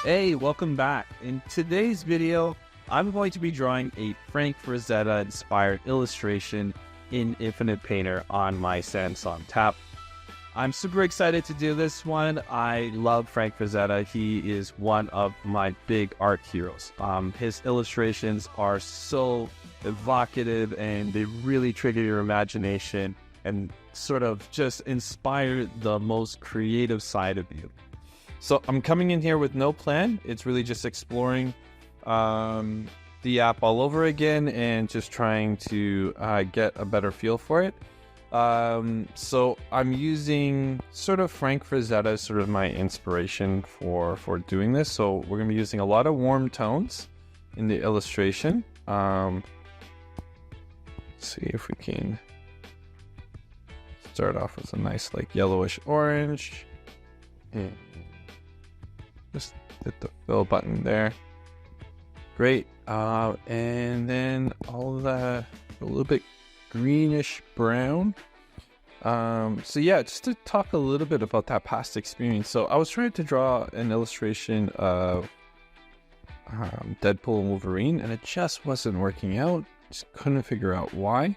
Hey, welcome back. In today's video, I'm going to be drawing a Frank Frazetta inspired illustration in Infinite Painter on my Samsung tab. I'm super excited to do this one. I love Frank Frazetta. He is one of my big art heroes. His illustrations are so evocative and they really trigger your imagination and sort of just inspire the most creative side of you. So I'm coming in here with no plan. It's really just exploring the app all over again and just trying to get a better feel for it. So I'm using sort of Frank Frazetta as sort of my inspiration for doing this. So we're going to be using a lot of warm tones in the illustration. Let's see if we can start off with a nice like yellowish orange. Just hit the fill button there. Great. And then all that a little bit greenish brown. So yeah, just to talk a little bit about that past experience. So I was trying to draw an illustration of Deadpool and Wolverine, and it just wasn't working out. Just couldn't figure out why.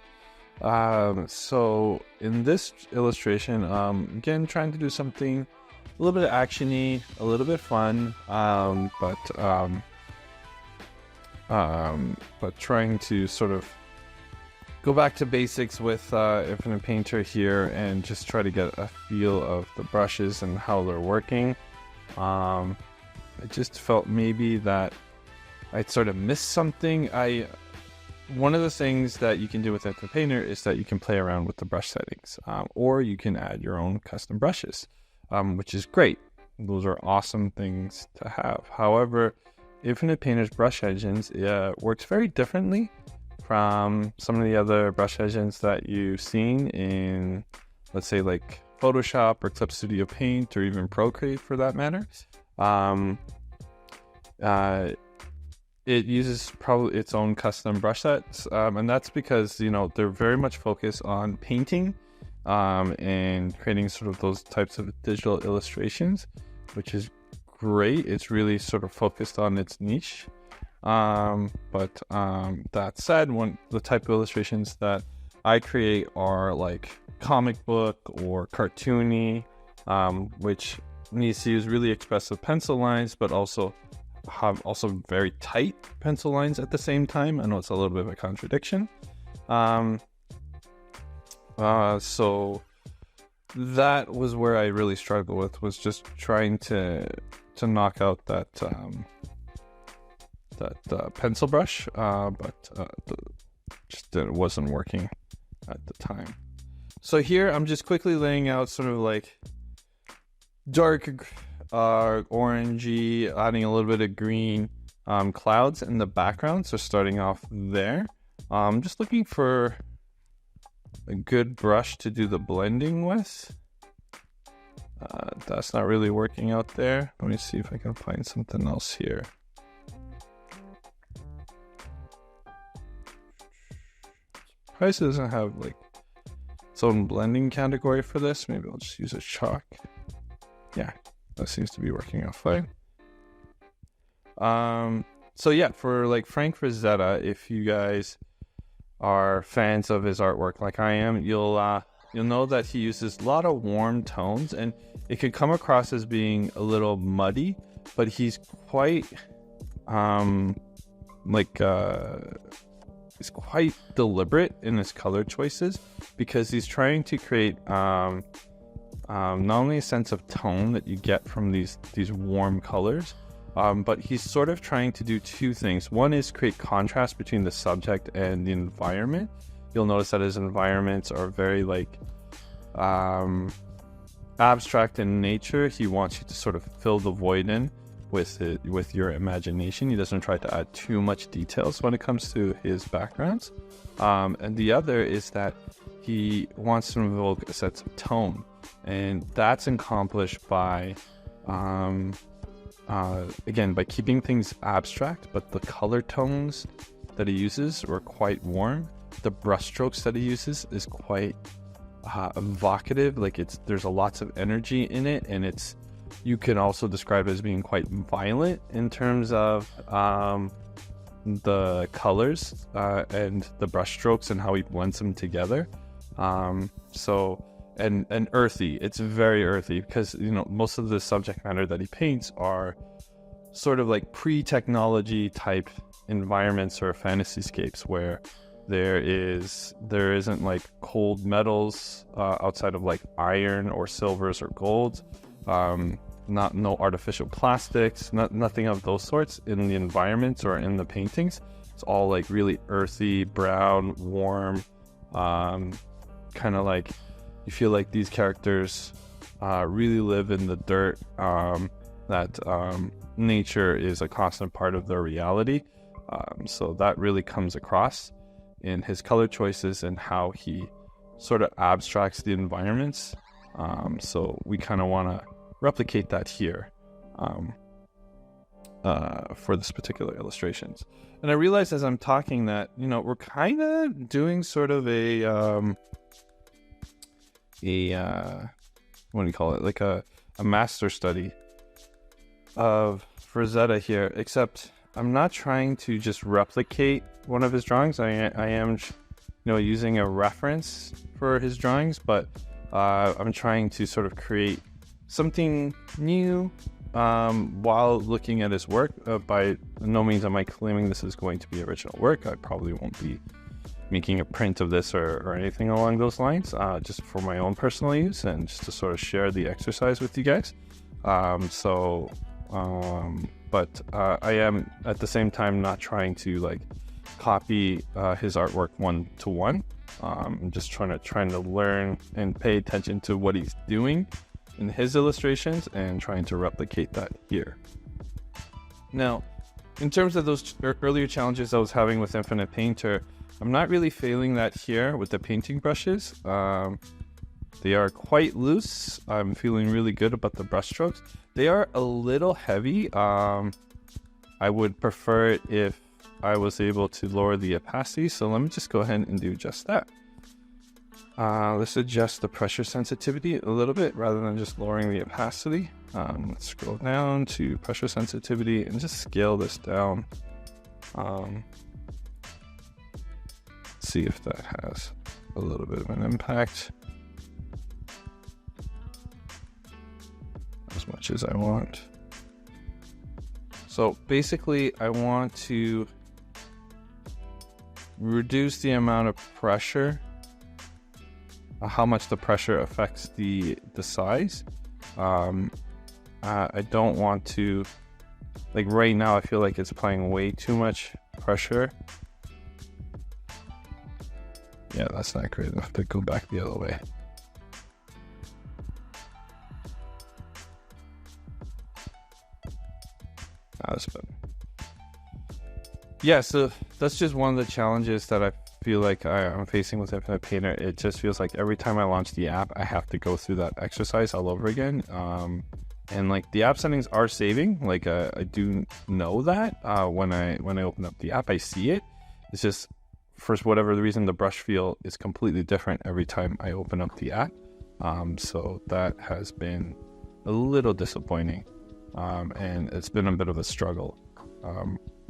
So in this illustration, again, trying to do something a little bit actiony, a little bit fun, but trying to sort of go back to basics with Infinite Painter here and just try to get a feel of the brushes and how they're working. I just felt maybe that I'd sort of missed something. One of the things that you can do with Infinite Painter is that you can play around with the brush settings, or you can add your own custom brushes. Which is great. Those are awesome things to have. However, Infinite Painter's brush engines works very differently from some of the other brush engines that you've seen in, let's say, like Photoshop or Clip Studio Paint or even Procreate for that matter. It uses probably its own custom brush sets, and that's because, you know, they're very much focused on painting and creating sort of those types of digital illustrations, which is great. It's really sort of focused on its niche. But that said, the type of illustrations that I create are like comic book or cartoony, which needs to use really expressive pencil lines, but also have very tight pencil lines at the same time. I know it's a little bit of a contradiction. So that was where I really struggled with, was just trying to knock out that pencil brush, but it wasn't working at the time. So here I'm just quickly laying out sort of like dark orangey, adding a little bit of green clouds in the background. So starting off there, just looking for a good brush to do the blending with. That's not really working out there. Let me see if I can find something else here. Price doesn't have like its own blending category for this. Maybe I'll just use a chalk. Yeah, that seems to be working out fine. So yeah, for like Frank Frazetta, if you guys are fans of his artwork like I am, you'll know that he uses a lot of warm tones, and it could come across as being a little muddy, but he's quite he's quite deliberate in his color choices, because he's trying to create not only a sense of tone that you get from these warm colors, but he's sort of trying to do two things. One is create contrast between the subject and the environment. You'll notice that his environments are very like abstract in nature. He wants you to sort of fill the void in with your imagination. He doesn't try to add too much details when it comes to his backgrounds. And the other is that he wants to evoke a sense of tone, and that's accomplished by again, by keeping things abstract, but the color tones that he uses are quite warm. The brush strokes that he uses is quite evocative. Like there's a lots of energy in it, and it's you can also describe as being quite violent in terms of the colors and the brush strokes and how he blends them together. And earthy. It's very earthy because, you know, most of the subject matter that he paints are sort of like pre-technology type environments or fantasyscapes where there isn't like cold metals outside of like iron or silvers or gold. No artificial plastics, nothing of those sorts in the environments or in the paintings. It's all like really earthy, brown, warm, kind of like you feel like these characters really live in the dirt, that nature is a constant part of their reality. So that really comes across in his color choices and how he sort of abstracts the environments. So we kind of want to replicate that here for this particular illustrations. And I realized as I'm talking that, you know, we're kind of doing sort of a what do you call it? Like a master study of Frazetta here, except I'm not trying to just replicate one of his drawings. I am, you know, using a reference for his drawings, but I'm trying to sort of create something new while looking at his work. By no means am I claiming this is going to be original work. I probably won't be making a print of this or anything along those lines, just for my own personal use and just to sort of share the exercise with you guys. But I am at the same time not trying to like copy his artwork one to one. I'm just trying to learn and pay attention to what he's doing in his illustrations and trying to replicate that here. Now, in terms of those earlier challenges I was having with Infinite Painter, I'm not really feeling that here with the painting brushes. They are quite loose. I'm feeling really good about the brush strokes. They are a little heavy. I would prefer it if I was able to lower the opacity. So let me just go ahead and do just that. Let's adjust the pressure sensitivity a little bit rather than just lowering the opacity. Let's scroll down to pressure sensitivity and just scale this down. See if that has a little bit of an impact. As much as I want. So basically I want to reduce the amount of pressure, how much the pressure affects the size. I don't want to, like right now I feel like it's applying way too much pressure. Yeah, that's not great enough to go back the other way. That's better. Yeah, so that's just one of the challenges that I feel like I'm facing with Infinite Painter. It just feels like every time I launch the app, I have to go through that exercise all over again. And like the app settings are saving. Like I do know that when I open up the app, I see it. It's just for whatever the reason, the brush feel is completely different every time I open up the app. So that has been a little disappointing. And it's been a bit of a struggle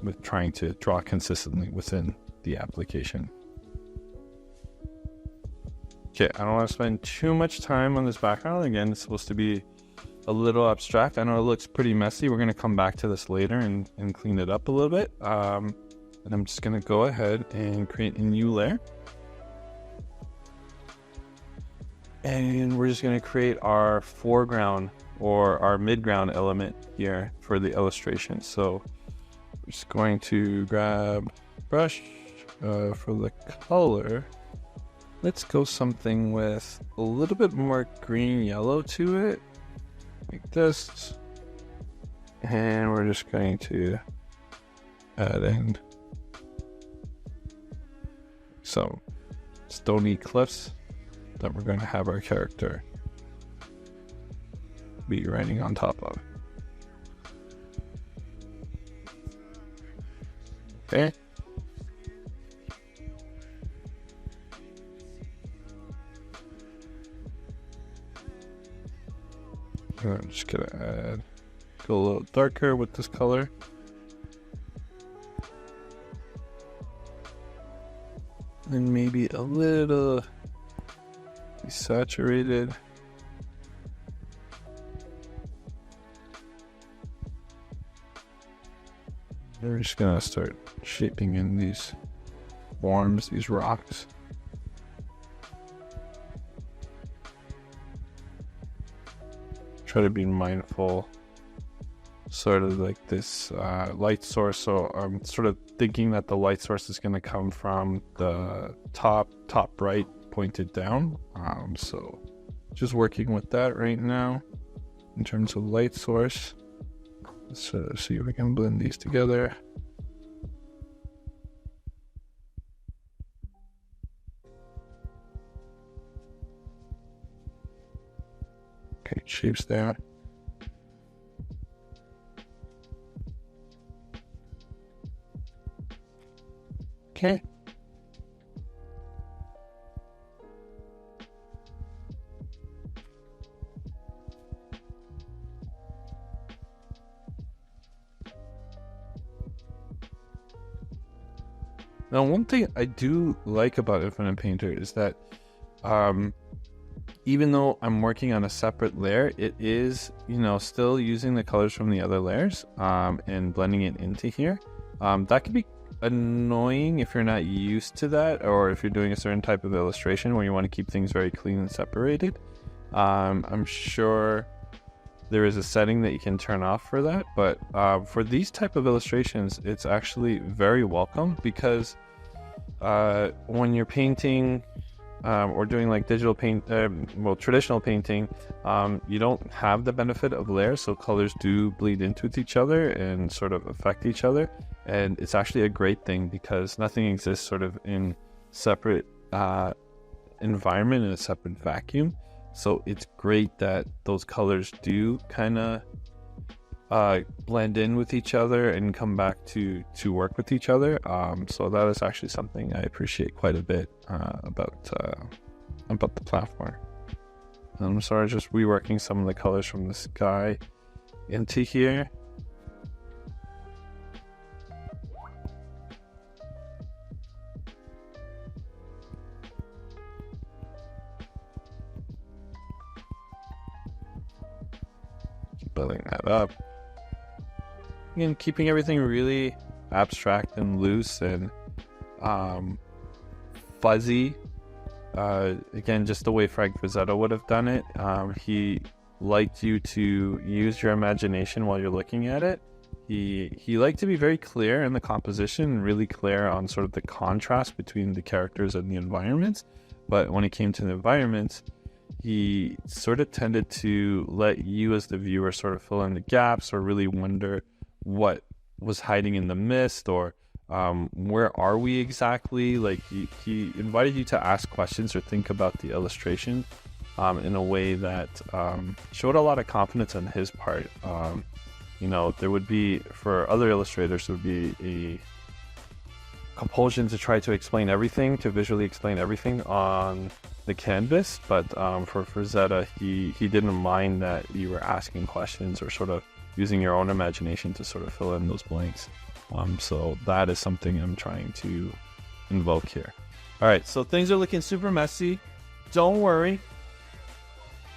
with trying to draw consistently within the application. Okay, I don't want to spend too much time on this background. Again, it's supposed to be a little abstract. I know it looks pretty messy. We're going to come back to this later and clean it up a little bit. And I'm just going to go ahead and create a new layer. And we're just going to create our foreground or our midground element here for the illustration. So I'm just going to grab brush for the color. Let's go something with a little bit more green yellow to it, like this. And we're just going to add in some stony cliffs that we're going to have our character be riding on top of. Okay. I'm just gonna go a little darker with this color. And maybe a little saturated. We're just gonna start shaping in these forms, these rocks. Try to be mindful, sort of like this light source. So I'm sort of thinking that the light source is going to come from the top right, pointed down. So just working with that right now in terms of light source. Let's see if we can blend these together. Okay, shapes there. Okay. Now, one thing I do like about Infinite Painter is that even though I'm working on a separate layer, it is, still using the colors from the other layers and blending it into here. That could be annoying if you're not used to that, or if you're doing a certain type of illustration where you want to keep things very clean and separated. I'm sure there is a setting that you can turn off for that, but for these type of illustrations, it's actually very welcome, because when you're painting or doing like digital paint, traditional painting, you don't have the benefit of layers, so colors do bleed into each other and sort of affect each other. And it's actually a great thing, because nothing exists sort of in separate environment, in a separate vacuum. So it's great that those colors do kind of blend in with each other and come back to work with each other. So that is actually something I appreciate quite a bit about the platform. I'm sorry, just reworking some of the colors from the sky into here. Building that up. Again, keeping everything really abstract and loose and fuzzy. Again, just the way Frank Frazetta would have done it. He liked you to use your imagination while you're looking at it. He liked to be very clear in the composition, really clear on sort of the contrast between the characters and the environments. But when it came to the environments, he sort of tended to let you as the viewer sort of fill in the gaps, or really wonder what was hiding in the mist, or where are we exactly. Like he invited you to ask questions or think about the illustration in a way that showed a lot of confidence on his part. There would be, for other illustrators, there would be a compulsion to try to explain everything, to visually explain everything on the canvas, but for Frazetta, he didn't mind that you were asking questions or sort of using your own imagination to sort of fill in those blanks. So that is something I'm trying to invoke here. All right, so things are looking super messy. Don't worry.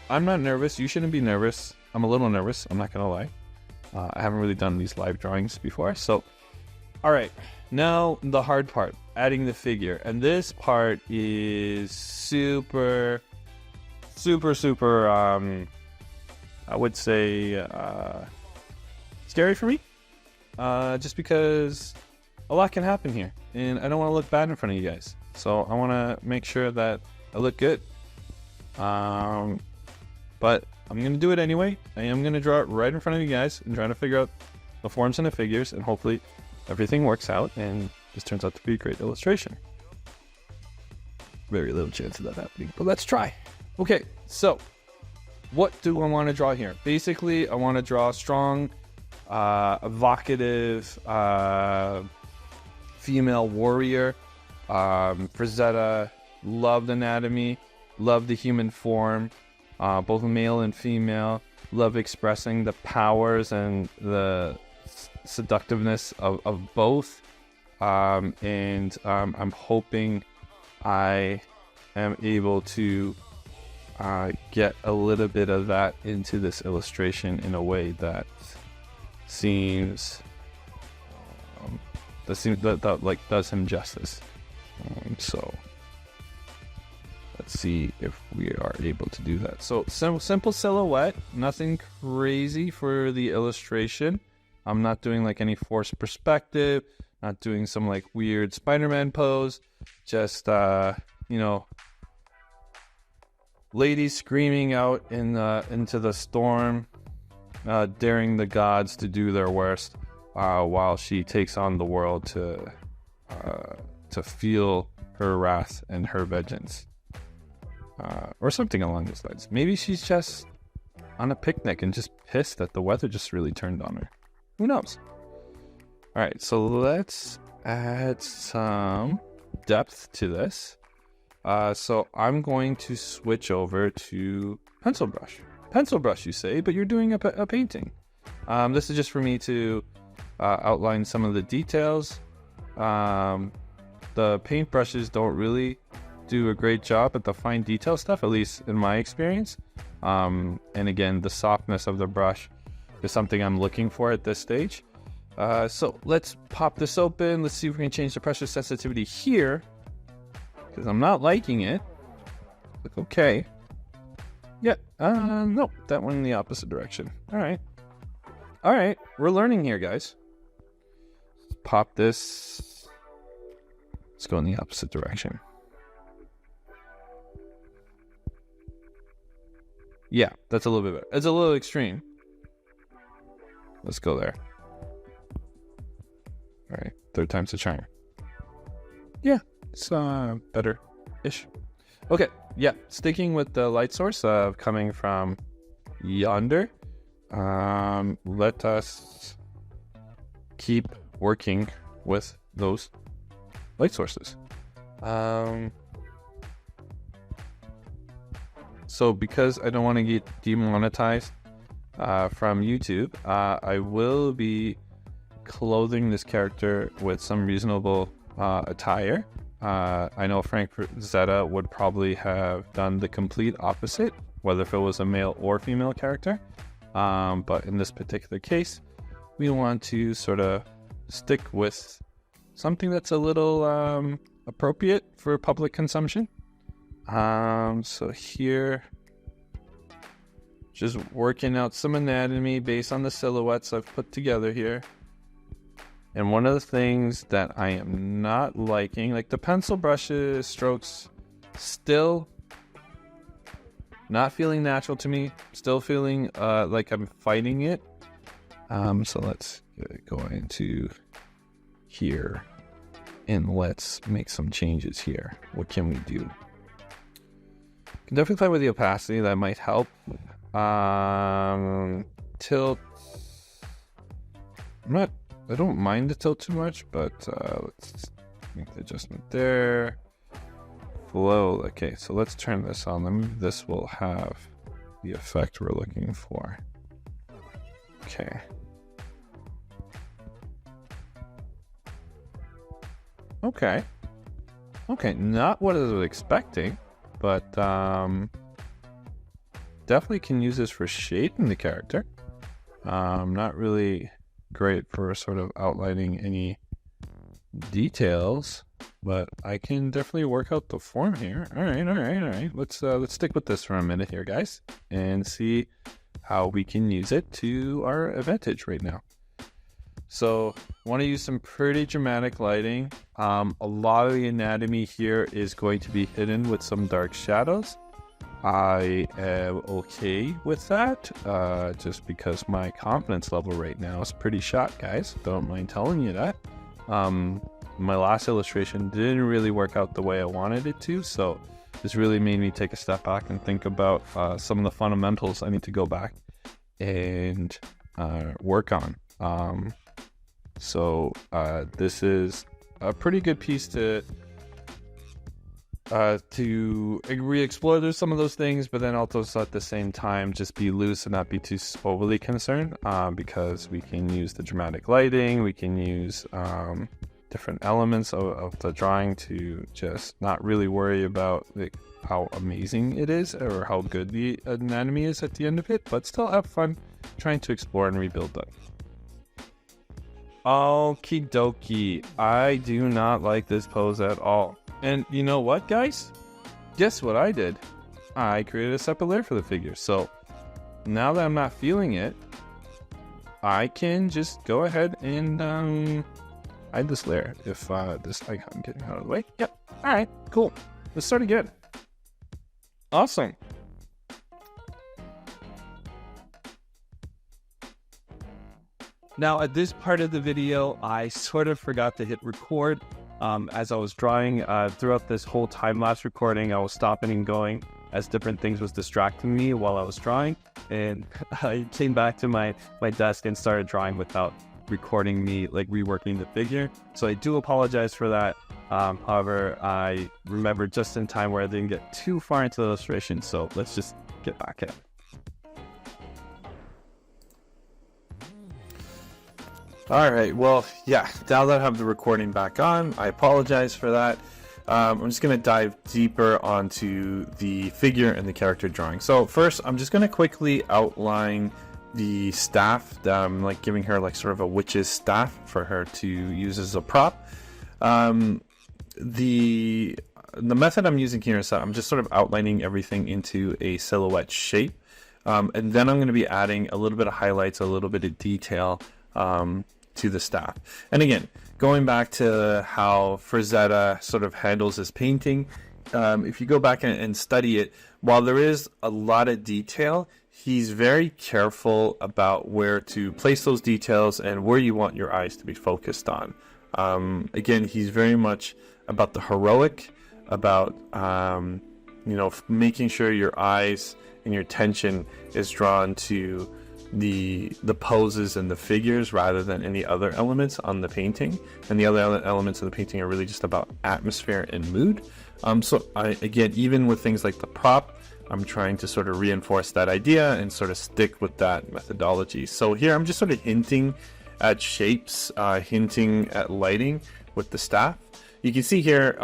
I'm not nervous. You shouldn't be nervous. I'm a little nervous, I'm not gonna lie. I haven't really done these live drawings before. So, all right, now the hard part, adding the figure. And this part is super, I would say, scary for me. Just because a lot can happen here, and I don't want to look bad in front of you guys. So I want to make sure that I look good. But I'm going to do it anyway. I am going to draw it right in front of you guys and trying to figure out the forms and the figures, and hopefully everything works out and this turns out to be a great illustration. Very little chance of that happening, but let's try. Okay, so what do I want to draw here? Basically, I want to draw a strong, evocative female warrior. Frazetta loved anatomy, loved the human form, both male and female. love expressing the powers and the seductiveness of both. And I'm hoping I am able to get a little bit of that into this illustration in a way that seems that like does him justice. So let's see if we are able to do that. So simple silhouette, nothing crazy for the illustration. I'm not doing like any forced perspective, not doing some like weird Spider-Man pose, just ladies screaming out into the storm, daring the gods to do their worst, while she takes on the world to feel her wrath and her vengeance, or something along those lines. Maybe she's just on a picnic and just pissed that the weather just really turned on her. Who knows? All right, so let's add some depth to this. So I'm going to switch over to pencil brush. Pencil brush, you say, but you're doing a painting. This is just for me to outline some of the details. The paint brushes don't really do a great job at the fine detail stuff, at least in my experience. And again, the softness of the brush is something I'm looking for at this stage. So let's pop this open. Let's see if we can change the pressure sensitivity here, because I'm not liking it. Look, okay. Yeah, nope, that went in the opposite direction. All right, we're learning here, guys. Pop this. Let's go in the opposite direction. Yeah, that's a little bit better. It's a little extreme. Let's go there. All right, third time's a charm. Yeah, it's better-ish. Okay, yeah, sticking with the light source coming from yonder. Let us keep working with those light sources. So because I don't want to get demonetized from YouTube, I will be clothing this character with some reasonable attire. I know Frank Frazetta would probably have done the complete opposite, whether if it was a male or female character. But in this particular case, we want to sort of stick with something that's a little appropriate for public consumption. So here, just working out some anatomy based on the silhouettes I've put together here. And one of the things that I am not liking, like the pencil brushes, strokes, still not feeling natural to me. Still feeling like I'm fighting it. So let's go into here and let's make some changes here. What can we do? Can definitely play with the opacity. That might help. Tilt. I don't mind the tilt too much, but let's make the adjustment there. Flow. Okay, so let's turn this on. This will have the effect we're looking for. Okay. Okay, not what I was expecting, but definitely can use this for shading the character. Not really great for sort of outlining any details, but I can definitely work out the form here. All right. Let's stick with this for a minute here, guys, and see how we can use it to our advantage right now. So want to use some pretty dramatic lighting. A lot of the anatomy here is going to be hidden with some dark shadows. I am okay with that, just because my confidence level right now is pretty shot, guys. Don't mind telling you that. My last illustration didn't really work out the way I wanted it to, so this really made me take a step back and think about some of the fundamentals I need to go back and work on. So this is a pretty good piece to to re-explore some of those things, but then also at the same time just be loose and not be too overly concerned, because we can use the dramatic lighting, we can use different elements of the drawing to just not really worry about how amazing it is or how good the anatomy is at the end of it, but still have fun trying to explore and rebuild that. Okie dokie. I do not like this pose at all. And you know what, guys? Guess what I did? I created a separate layer for the figure. So now that I'm not feeling it, I can just go ahead and hide this layer if this icon getting out of the way. Yep. All right, cool. Let's start again. Awesome. Now, at this part of the video, I sort of forgot to hit record. As I was drawing throughout this whole time-lapse recording, I was stopping and going as different things was distracting me while I was drawing. And I came back to my desk and started drawing without recording me, like reworking the figure. So I do apologize for that. However, I remembered just in time where I didn't get too far into the illustration. So let's just get back at it. Alright, well, yeah, now that I have the recording back on, I apologize for that. I'm just going to dive deeper onto the figure and the character drawing. So first, I'm just going to quickly outline the staff that I'm like giving her like sort of a witch's staff for her to use as a prop. The method I'm using here is that I'm just sort of outlining everything into a silhouette shape. And then I'm going to be adding a little bit of highlights, a little bit of detail to the staff. And again, going back to how Frazetta sort of handles his painting, if you go back and study it, while there is a lot of detail, he's very careful about where to place those details and where you want your eyes to be focused on. Again, he's very much about the heroic, about making sure your eyes and your attention is drawn to the poses and the figures rather than any other elements on the painting. And the other elements of the painting are really just about atmosphere and mood. So again, even with things like the prop, I'm trying to sort of reinforce that idea and sort of stick with that methodology. So here I'm just sort of hinting at shapes, hinting at lighting with the staff. You can see here,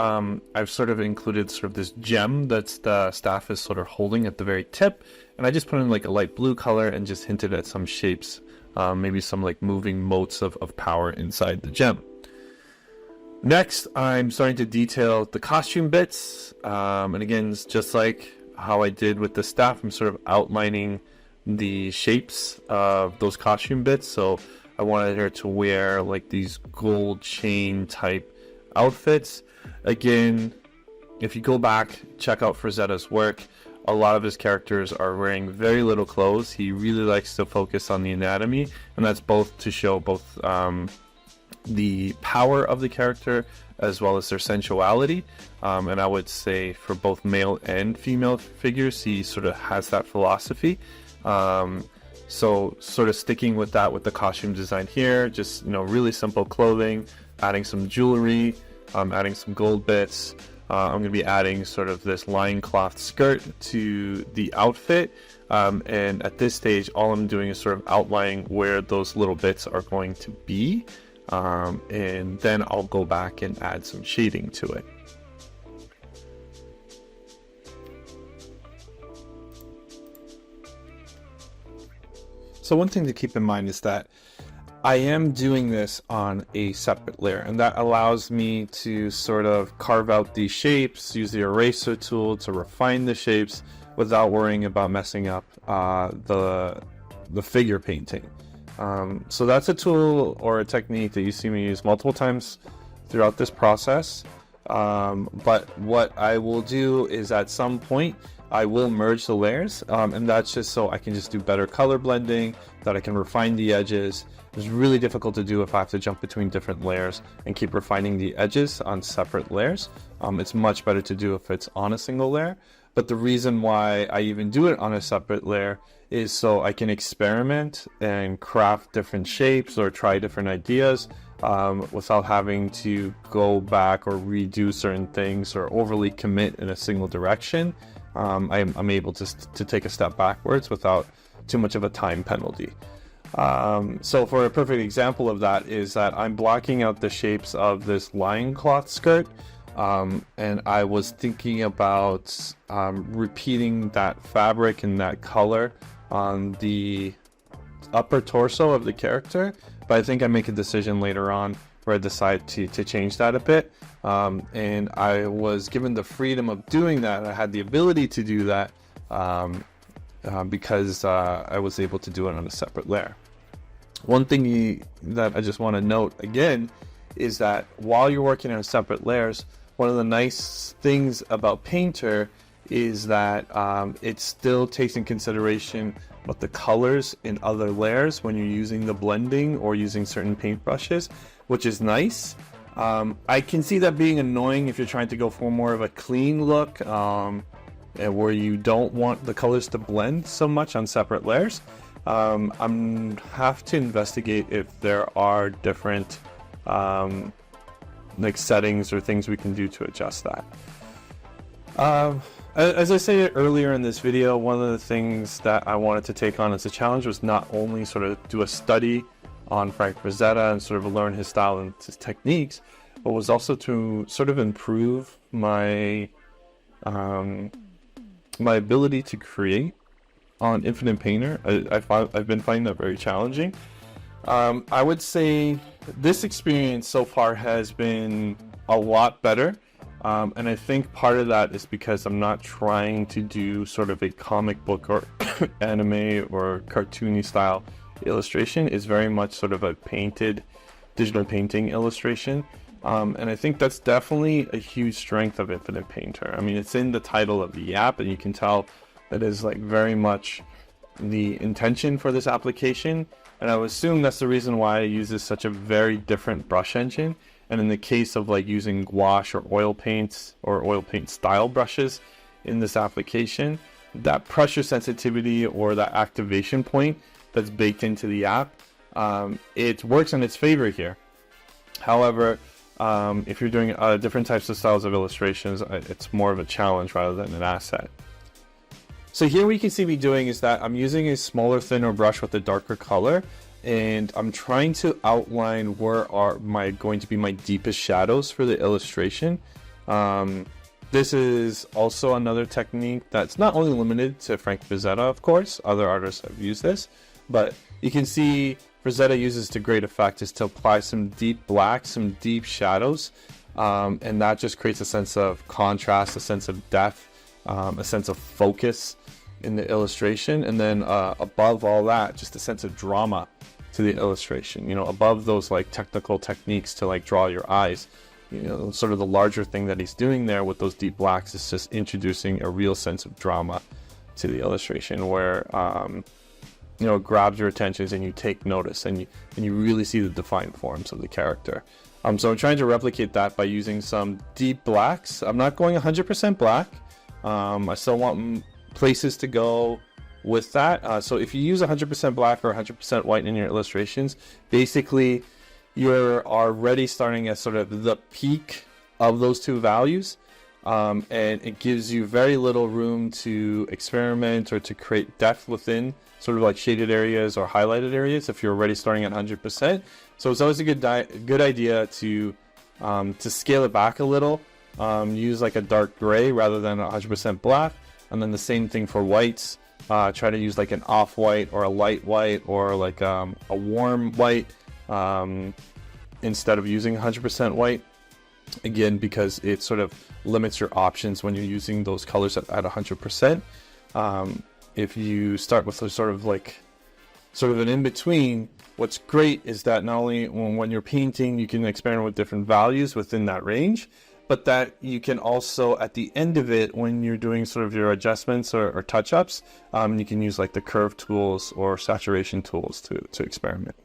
I've sort of included sort of this gem that the staff is sort of holding at the very tip. And I just put in like a light blue color and just hinted at some shapes, maybe some like moving motes of power inside the gem. Next, I'm starting to detail the costume bits. And again, it's just like how I did with the staff, I'm sort of outlining the shapes of those costume bits. So I wanted her to wear like these gold chain type outfits. Again, if you go back, check out Frazetta's work, a lot of his characters are wearing very little clothes. He really likes to focus on the anatomy, and that's both to show both the power of the character as well as their sensuality. And I would say for both male and female figures, he sort of has that philosophy. So sort of sticking with that with the costume design here, just really simple clothing, adding some jewelry, adding some gold bits. I'm going to be adding sort of this loincloth skirt to the outfit. And at this stage, all I'm doing is sort of outlining where those little bits are going to be. And then I'll go back and add some shading to it. So one thing to keep in mind is that I am doing this on a separate layer, and that allows me to sort of carve out these shapes, use the eraser tool to refine the shapes without worrying about messing up the figure painting. So that's a tool or a technique that you see me use multiple times throughout this process. But what I will do is at some point I will merge the layers, and that's just so I can just do better color blending, that I can refine the edges. It's really difficult to do if I have to jump between different layers and keep refining the edges on separate layers. It's much better to do if it's on a single layer. But the reason why I even do it on a separate layer is so I can experiment and craft different shapes or try different ideas without having to go back or redo certain things or overly commit in a single direction. I'm able to take a step backwards without too much of a time penalty. So for a perfect example of that is that I'm blocking out the shapes of this lion cloth skirt, and I was thinking about repeating that fabric and that color on the upper torso of the character, but I think I make a decision later on where I decide to change that a bit, and I was given the freedom of doing that. I had the ability to do that because I was able to do it on a separate layer. One thing that I just want to note again is that while you're working on separate layers, one of the nice things about Painter is that it still takes in consideration what the colors in other layers when you're using the blending or using certain paintbrushes, which is nice. I can see that being annoying if you're trying to go for more of a clean look, where you don't want the colors to blend so much on separate layers. I'm have to investigate if there are different like settings or things we can do to adjust that. As I said earlier in this video, one of the things that I wanted to take on as a challenge was not only sort of do a study on Frank Frazetta and sort of learn his style and his techniques, but was also to sort of improve my my ability to create on Infinite Painter. I've been finding that very challenging. I would say this experience so far has been a lot better, and I think part of that is because I'm not trying to do sort of a comic book or anime or cartoony style illustration. It's very much sort of a painted digital painting illustration, and I think that's definitely a huge strength of Infinite Painter. I mean, it's in the title of the app, and you can tell that is like very much the intention for this application, and I would assume that's the reason why it uses such a very different brush engine. And in the case of like using gouache or oil paints or oil paint style brushes in this application, that pressure sensitivity or that activation point that's baked into the app, it works in its favor here. However, if you're doing different types of styles of illustrations, it's more of a challenge rather than an asset. So here what you can see me doing is that I'm using a smaller, thinner brush with a darker color, and I'm trying to outline where are going to be my deepest shadows for the illustration. This is also another technique that's not only limited to Frank Frazetta, of course, other artists have used this, but you can see Frazetta uses to great effect is to apply some deep blacks, some deep shadows, and that just creates a sense of contrast, a sense of depth, a sense of focus in the illustration, and then above all that, just a sense of drama to the illustration. You know, above those like technical techniques to like draw your eyes, you know, sort of the larger thing that he's doing there with those deep blacks is just introducing a real sense of drama to the illustration, where you know, it grabs your attention and you take notice and you really see the defined forms of the character. So I'm trying to replicate that by using some deep blacks. I'm not going 100% black. I still want places to go with that. So if you use 100% black or 100% white in your illustrations, basically you're already starting at sort of the peak of those two values, and it gives you very little room to experiment or to create depth within sort of like shaded areas or highlighted areas if you're already starting at 100%. So it's always a good idea to scale it back a little, use like a dark gray rather than 100% black. And then the same thing for whites. Try to use like an off-white or a light white or like a warm white instead of using 100% white. Again, because it sort of limits your options when you're using those colors at 100%. If you start with a sort of an in-between, what's great is that not only when you're painting, you can experiment with different values within that range, but that you can also, at the end of it, when you're doing sort of your adjustments or touch-ups, you can use like the curve tools or saturation tools to experiment.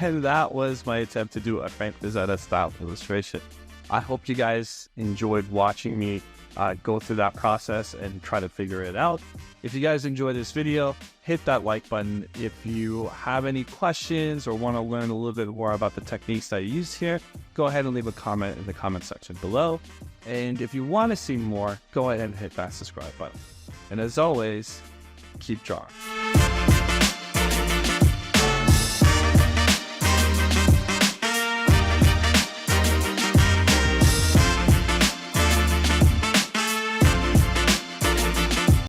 And that was my attempt to do a Frank Frazetta style illustration. I hope you guys enjoyed watching me go through that process and try to figure it out. If you guys enjoyed this video, hit that like button. If you have any questions or want to learn a little bit more about the techniques that I used here, go ahead and leave a comment in the comment section below. And if you want to see more, go ahead and hit that subscribe button. And as always, keep drawing.